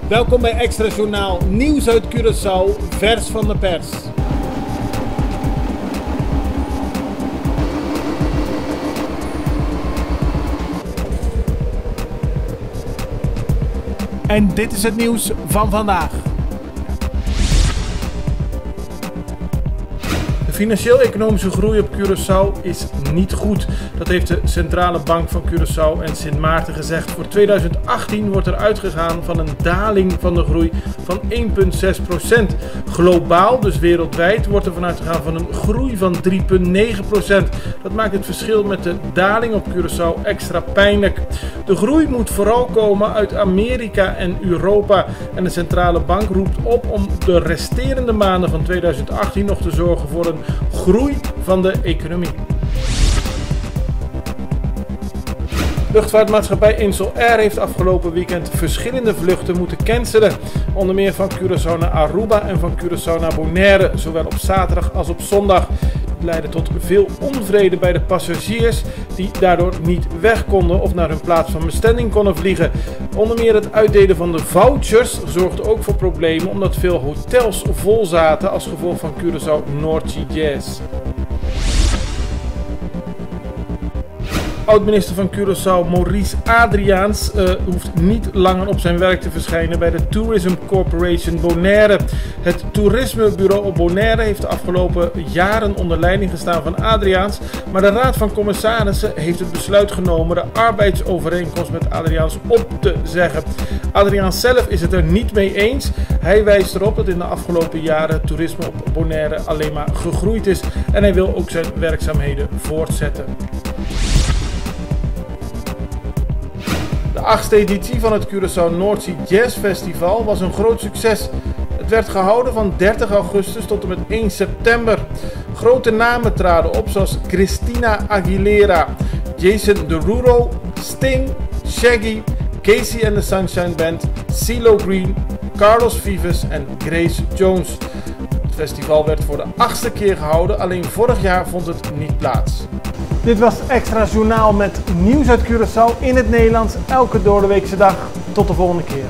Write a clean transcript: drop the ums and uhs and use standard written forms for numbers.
Welkom bij Extra Journaal, nieuws uit Curaçao, vers van de pers. En dit is het nieuws van vandaag. De financieel-economische groei op Curaçao is niet goed. Dat heeft de Centrale Bank van Curaçao en Sint Maarten gezegd. Voor 2018 wordt er uitgegaan van een daling van de groei van 1,6%. Globaal, dus wereldwijd, wordt er vanuit gegaan van een groei van 3,9%. Dat maakt het verschil met de daling op Curaçao extra pijnlijk. De groei moet vooral komen uit Amerika en Europa. En de Centrale Bank roept op om de resterende maanden van 2018 nog te zorgen voor een groei van de economie. Luchtvaartmaatschappij Insel Air heeft afgelopen weekend verschillende vluchten moeten cancelen. Onder meer van Curaçao naar Aruba en van Curaçao naar Bonaire, zowel op zaterdag als op zondag. Dit leidde tot veel onvrede bij de passagiers die daardoor niet weg konden of naar hun plaats van bestemming konden vliegen. Onder meer het uitdelen van de vouchers zorgde ook voor problemen omdat veel hotels vol zaten als gevolg van Curaçao North Sea Jazz. Oud-minister van Curaçao Maurice Adriaens hoeft niet langer op zijn werk te verschijnen bij de Tourism Corporation Bonaire. Het toerismebureau op Bonaire heeft de afgelopen jaren onder leiding gestaan van Adriaens, maar de Raad van Commissarissen heeft het besluit genomen de arbeidsovereenkomst met Adriaens op te zeggen. Adriaens zelf is het er niet mee eens. Hij wijst erop dat in de afgelopen jaren toerisme op Bonaire alleen maar gegroeid is en hij wil ook zijn werkzaamheden voortzetten. De 8e editie van het Curaçao North Sea Jazz Festival was een groot succes. Het werd gehouden van 30 augustus tot en met 1 september. Grote namen traden op zoals Christina Aguilera, Jason Derulo, Sting, Shaggy, Casey and the Sunshine Band, CeeLo Green, Carlos Vives en Grace Jones. Het festival werd voor de 8e keer gehouden, alleen vorig jaar vond het niet plaats. Dit was Extra Journaal met nieuws uit Curaçao in het Nederlands, elke doordeweekse dag. Tot de volgende keer.